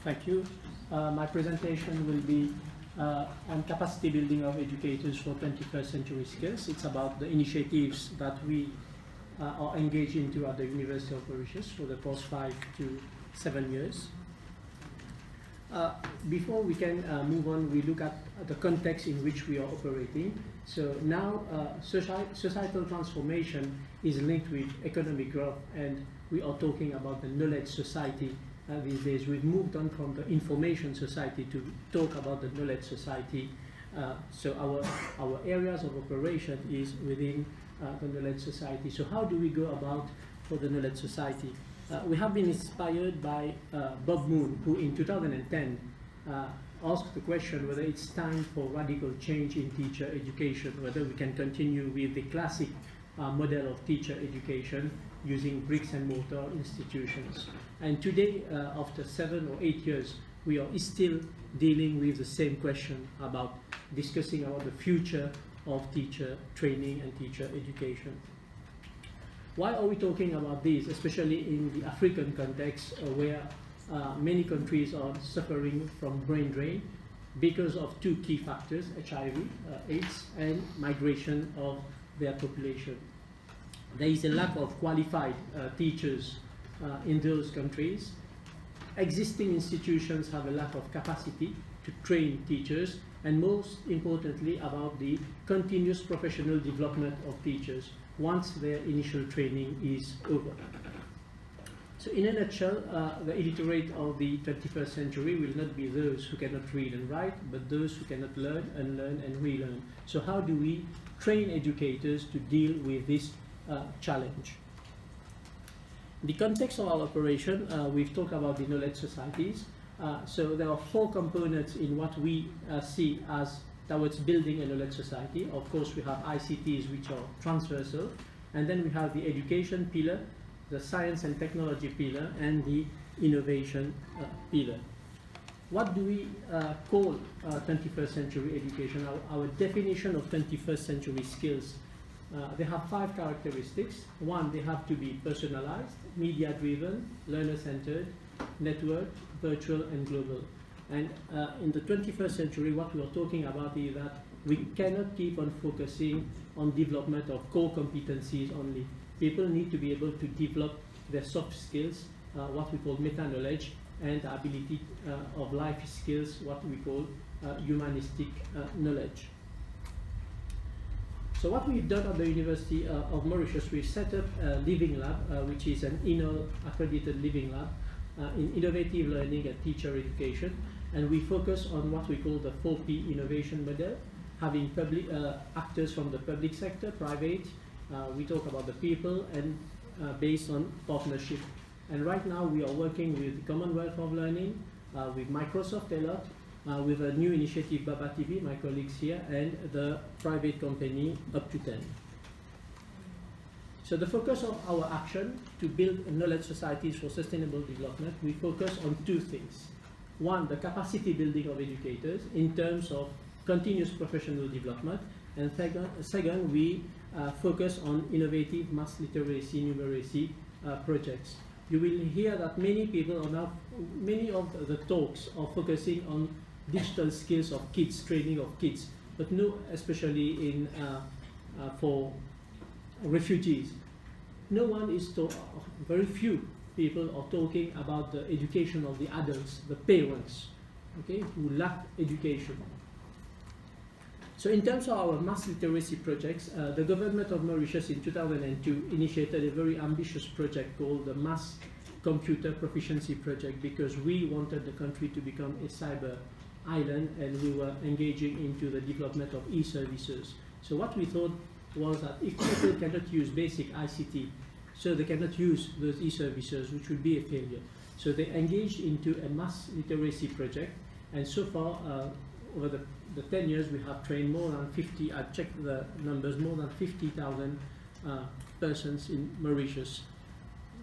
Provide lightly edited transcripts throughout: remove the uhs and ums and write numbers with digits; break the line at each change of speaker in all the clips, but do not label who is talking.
Thank you. My presentation will be on capacity building of educators for 21st century skills. It's about the initiatives that we are engaged into at the University of Mauritius for the past 5 to 7 years. Before we can move on, we look at the context in which we are operating. So now societal transformation is linked with economic growth, and we are talking about the knowledge society these days. We've moved on from the information society to talk about the knowledge society. So our areas of operation is within the knowledge society. So how do we go about for the knowledge society? We have been inspired by Bob Moon, who in 2010 asked the question whether it's time for radical change in teacher education, whether we can continue with the classic model of teacher education using bricks and mortar institutions. And today, after 7 or 8 years, we are still dealing with the same question about discussing about the future of teacher training and teacher education. Why are we talking about this, especially in the African context where many countries are suffering from brain drain because of two key factors, HIV, AIDS, and migration of their population. There is a lack of qualified teachers in those countries. Existing institutions have a lack of capacity to train teachers, and most importantly about the continuous professional development of teachers once their initial training is over. So in a nutshell, the illiterate of the 21st century will not be those who cannot read and write, but those who cannot learn, unlearn, and relearn. So how do we train educators to deal with this challenge? In the context of our operation, we've talked about the knowledge societies. So there are 4 components in what we see as towards building a knowledge society. Of course, we have ICTs, which are transversal, and then we have the education pillar, the science and technology pillar, and the innovation pillar. What do we call 21st century education? Our definition of 21st century skills, they have 5 characteristics. 1, they have to be personalized, media-driven, learner-centered, networked, virtual, and global. And in the 21st century, what we are talking about is that we cannot keep on focusing on development of core competencies only. People need to be able to develop their soft skills, what we call meta-knowledge, and the ability of life skills, what we call humanistic knowledge. So what we've done at the University of Mauritius, we've set up a living lab, which is an INOL accredited living lab in innovative learning and teacher education. And we focus on what we call the 4P innovation model, having public actors from the public sector, private, we talk about the people, and based on partnership. And right now we are working with the Commonwealth of Learning, with Microsoft a lot, with a new initiative B.A.BA-TV, my colleagues here, and the private company Up to 10. So the focus of our action to build knowledge societies for sustainable development, we focus on 2 things. 1, the capacity building of educators in terms of continuous professional development, and second, we focus on innovative mass literacy, numeracy projects. You will hear that many people are now, many of the talks are focusing on digital skills of kids, training of kids, but no, especially in for refugees. No one is very few people are talking about the education of the adults, the parents, okay, who lack education. So in terms of our mass literacy projects, the government of Mauritius in 2002 initiated a very ambitious project called the Mass Computer Proficiency Project, because we wanted the country to become a cyber island, and we were engaging into the development of e-services. So what we thought was that if people cannot use basic ICT, so they cannot use those e-services, which would be a failure. So they engaged into a mass literacy project, and so far, over the 10 years, we have trained more than 50, I've checked the numbers, more than 50,000 persons in Mauritius.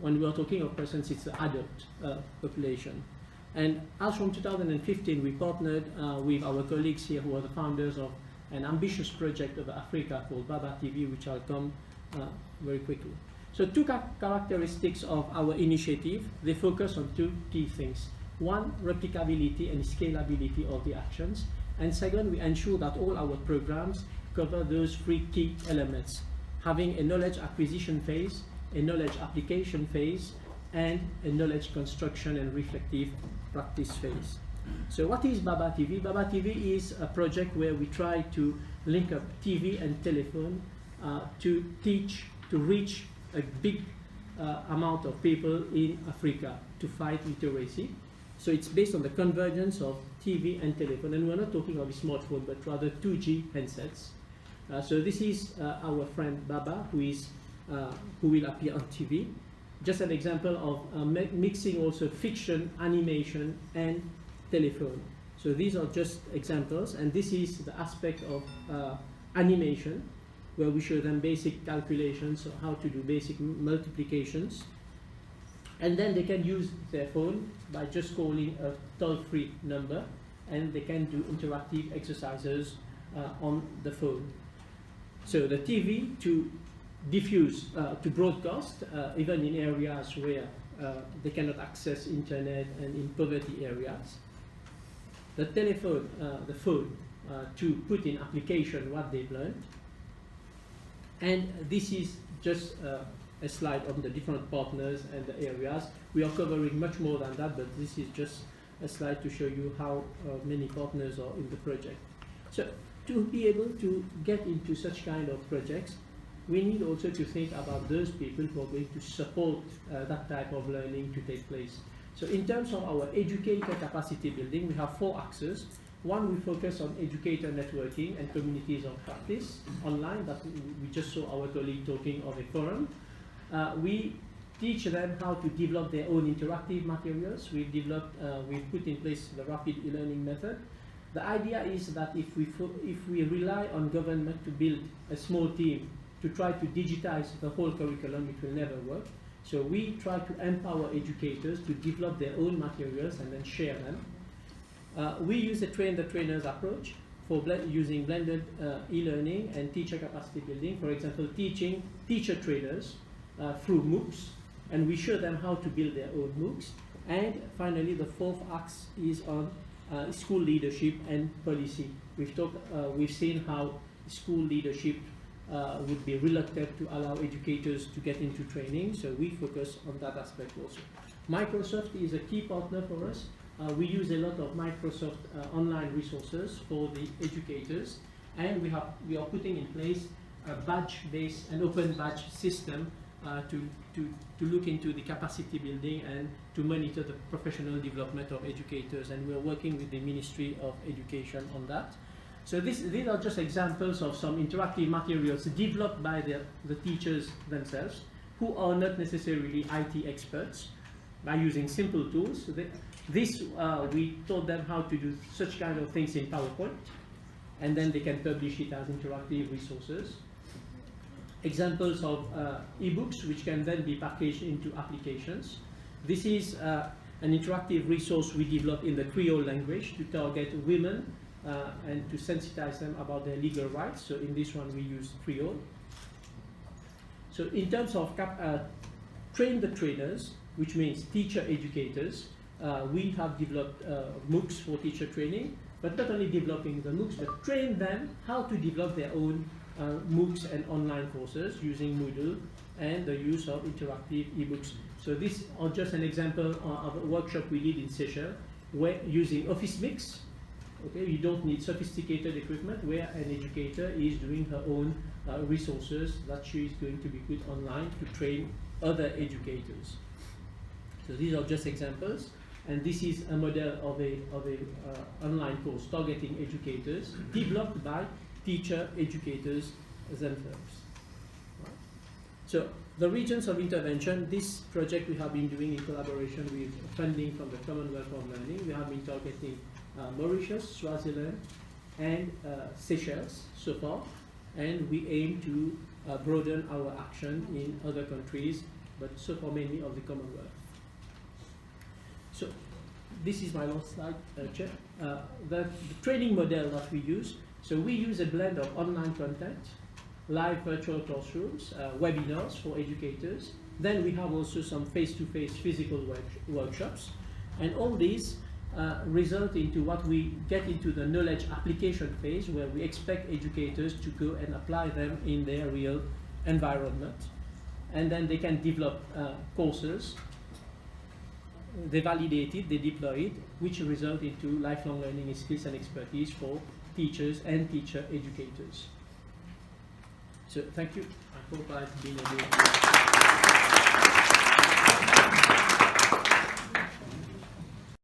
When we are talking of persons, it's the adult population. And as from 2015, we partnered with our colleagues here who are the founders of an ambitious project of Africa called B.A.BA-TV, which I'll come very quickly. So 2 characteristics of our initiative, they focus on 2 key things. one, replicability and scalability of the actions, and second, we ensure that all our programs cover those three key elements: having a knowledge acquisition phase, a knowledge application phase, and a knowledge construction and reflective practice phase. So what is B.A.BA.TV? B.A.BA.TV is a project where we try to link up TV and telephone to reach a big amount of people in Africa to fight literacy. So it's based on the convergence of TV and telephone, and we're not talking of a smartphone, but rather 2G handsets. So this is our friend B.A.BA, who will appear on TV. Just an example of mixing also fiction, animation, and telephone. So these are just examples, and this is the aspect of animation, where we show them basic calculations of how to do basic multiplications. And then they can use their phone by just calling a toll-free number, and they can do interactive exercises on the phone. So the TV to diffuse, to broadcast, even in areas where they cannot access internet and in poverty areas. The telephone, the phone, to put in application what they've learned. And this is just a slide of the different partners and the areas. We are covering much more than that, but this is just a slide to show you how many partners are in the project. So to be able to get into such kind of projects, we need also to think about those people who are going to support that type of learning to take place. So in terms of our educator capacity building, we have 4 axes. One, we focus on educator networking and communities of practice online, that we just saw our colleague talking of a forum. We teach them how to develop their own interactive materials. We've put in place the rapid e-learning method. The idea is that if we rely on government to build a small team to try to digitize the whole curriculum, it will never work. So we try to empower educators to develop their own materials and then share them. We use a train-the-trainers approach for using blended e-learning and teacher capacity building. For example, teaching teacher trainers through MOOCs, and we show them how to build their own MOOCs. And finally, the 4th axe is on school leadership and policy. We've seen how school leadership would be reluctant to allow educators to get into training, so we focus on that aspect also. Microsoft is a key partner for us. We use a lot of Microsoft online resources for the educators, and we are putting in place a badge-based and open badge system to look into the capacity building and to monitor the professional development of educators, and we're working with the Ministry of Education on that. So these are just examples of some interactive materials developed by the teachers themselves, who are not necessarily IT experts, by using simple tools. We taught them how to do such kind of things in PowerPoint, and then they can publish it as interactive resources. Examples of e-books which can then be packaged into applications. This is an interactive resource we developed in the Creole language to target women and to sensitize them about their legal rights. So in this one we use Creole. So in terms of train the trainers, which means teacher educators, we have developed MOOCs for teacher training, but not only developing the MOOCs, but train them how to develop their own MOOCs and online courses using Moodle and the use of interactive ebooks. So these are just an example of a workshop we did in Seychelles, where using Office Mix, okay, you don't need sophisticated equipment, where an educator is doing her own resources that she is going to be put online to train other educators. So these are just examples, and this is a model of a online course targeting educators, developed by teacher educators themselves. Right. So the regions of intervention, this project we have been doing in collaboration with funding from the Commonwealth of Learning. We have been targeting Mauritius, Swaziland, and Seychelles so far, and we aim to broaden our action in other countries, but so far mainly of the Commonwealth. So this is my last slide, Chair. The training model that we use, so we use a blend of online content, live virtual classrooms, webinars for educators. Then we have also some face-to-face physical workshops. And all these result into what we get into the knowledge application phase, where we expect educators to go and apply them in their real environment. And then they can develop courses, they validate it, they deploy it, which result into lifelong learning skills and expertise for teachers and teacher educators. So thank you. I hope I've been able to